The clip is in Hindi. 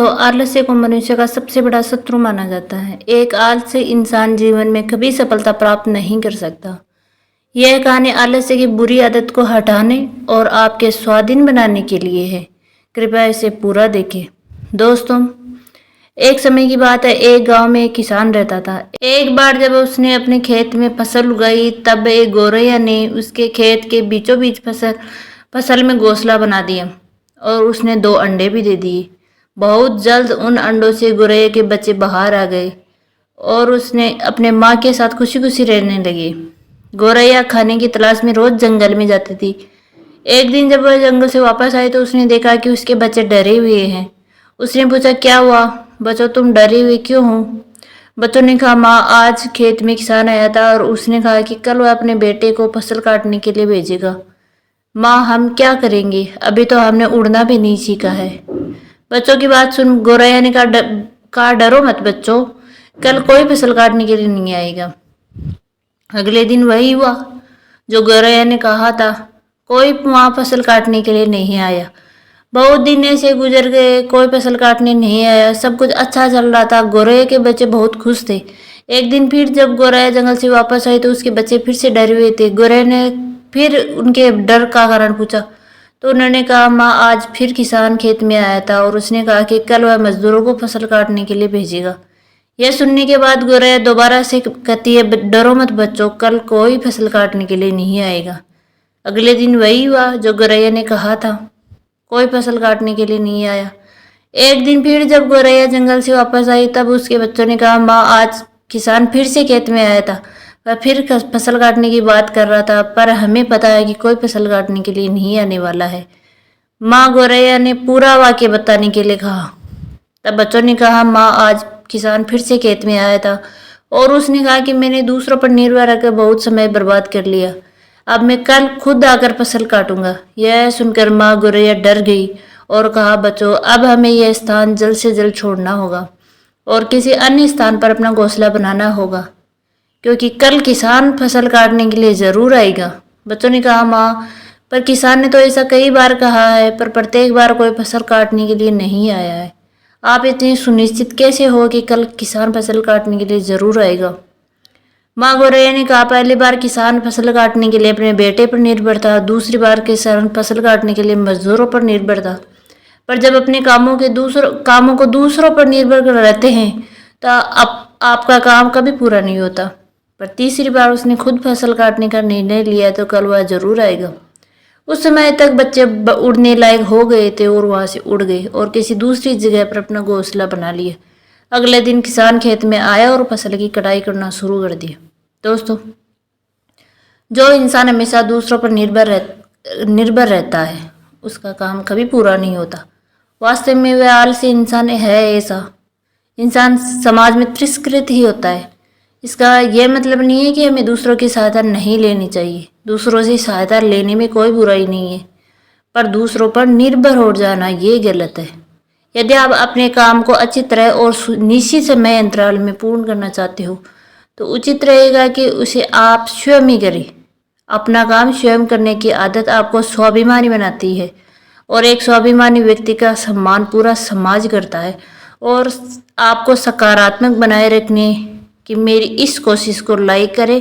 दोस्तों, आलस्य को मनुष्य का सबसे बड़ा शत्रु माना जाता है। एक आलसी इंसान जीवन में कभी सफलता प्राप्त नहीं कर सकता। यह कहानी आलस्य की बुरी आदत को हटाने और आपके स्वाधीन बनाने के लिए है। कृपया इसे पूरा देखें। दोस्तों, एक समय की बात है, एक गांव में एक किसान रहता था। एक बार जब उसने अपने खेत में फसल उगाई, तब एक गौरैया ने उसके खेत के बीचों बीच फसल में घोंसला बना दिया और उसने 2 अंडे भी दे दिए। बहुत जल्द उन अंडों से गौरैया के बच्चे बाहर आ गए और उसने अपने माँ के साथ खुशी खुशी रहने लगी। गौरैया खाने की तलाश में रोज जंगल में जाती थी। एक दिन जब वह जंगल से वापस आई तो उसने देखा कि उसके बच्चे डरे हुए हैं। उसने पूछा, क्या हुआ बच्चों, तुम डरे हुए क्यों हो? बच्चों ने कहा, माँ, आज खेत में किसान आया था और उसने कहा कि कल वह अपने बेटे को फसल काटने के लिए भेजेगा। माँ, हम क्या करेंगे? अभी तो हमने उड़ना भी नहीं सीखा है। बच्चों की बात सुन गौरैया ने कहा, डरो मत बच्चों, कल कोई फसल काटने के लिए नहीं आएगा। अगले दिन वही हुआ जो गौरैया ने कहा था। कोई वहां फसल काटने के लिए नहीं आया। बहुत दिन ऐसे गुजर गए, कोई फसल काटने नहीं आया। सब कुछ अच्छा चल रहा था। गौरैया के बच्चे बहुत खुश थे। एक दिन फिर जब गौरैया जंगल से वापस आई तो उसके बच्चे फिर से डरे हुए थे। गौरैया ने फिर उनके डर का कारण पूछा तो उन्होंने कहा, माँ, आज फिर किसान खेत में आया था और उसने कहा कि कल वह मजदूरों को फसल काटने के लिए भेजेगा। यह सुनने के बाद गौरैया दोबारा से कहती है, डरो मत बच्चों, कल कोई फसल काटने के लिए नहीं आएगा। अगले दिन वही हुआ जो गौरैया ने कहा था। कोई फसल काटने के लिए नहीं आया। एक दिन फिर जब गौरैया जंगल से वापस आई तब उसके बच्चों ने कहा, माँ, आज किसान फिर से खेत में आया था। वह फिर फसल काटने की बात कर रहा था, पर हमें पता है कि कोई फसल काटने के लिए नहीं आने वाला है। माँ गौरैया ने पूरा वाक्य बताने के लिए कहा। तब बच्चों ने कहा, माँ, आज किसान फिर से खेत में आया था और उसने कहा कि मैंने दूसरों पर निर्भर रहकर बहुत समय बर्बाद कर लिया। अब मैं कल खुद आकर फसल काटूंगा। यह सुनकर माँ गौरैया डर गई और कहा, बच्चों, अब हमें यह स्थान जल्द से जल्द छोड़ना होगा और किसी अन्य स्थान पर अपना घोंसला बनाना होगा, क्योंकि कल किसान फसल काटने के लिए जरूर आएगा। बच्चों ने कहा, माँ, पर किसान ने तो ऐसा कई बार कहा है, पर प्रत्येक बार कोई फसल काटने के लिए नहीं आया है। आप इतनी सुनिश्चित कैसे हो कि कल किसान फसल काटने के लिए जरूर आएगा? माँ गौरैया ने कहा, पहली बार किसान फसल काटने के लिए अपने बेटे पर निर्भर था, दूसरी बार किसान फसल काटने के लिए मजदूरों पर निर्भर था। पर जब अपने कामों को दूसरों पर निर्भर कर रहते हैं तो आपका काम कभी पूरा नहीं होता। पर तीसरी बार उसने खुद फसल काटने का निर्णय लिया तो कल वह जरूर आएगा। उस समय तक बच्चे उड़ने लायक हो गए थे और वहां से उड़ गए और किसी दूसरी जगह पर अपना घोंसला बना लिया। अगले दिन किसान खेत में आया और फसल की कटाई करना शुरू कर दिया। दोस्तों, जो इंसान हमेशा दूसरों पर निर्भर रहता है उसका काम कभी पूरा नहीं होता। वास्तव में वह आलसी इंसान है। ऐसा इंसान समाज में तिरस्कृत ही होता है। इसका यह मतलब नहीं है कि हमें दूसरों की सहायता नहीं लेनी चाहिए। दूसरों से सहायता लेने में कोई बुराई नहीं है, पर दूसरों पर निर्भर हो जाना ये गलत है। यदि आप अपने काम को अच्छी तरह और निश्चित समय अंतराल में पूर्ण करना चाहते हो तो उचित रहेगा कि उसे आप स्वयं ही करें। अपना काम स्वयं करने की आदत आपको स्वाभिमानी बनाती है और एक स्वाभिमानी व्यक्ति का सम्मान पूरा समाज करता है और आपको सकारात्मक बनाए रखने कि मेरी इस कोशिश को लाइक करें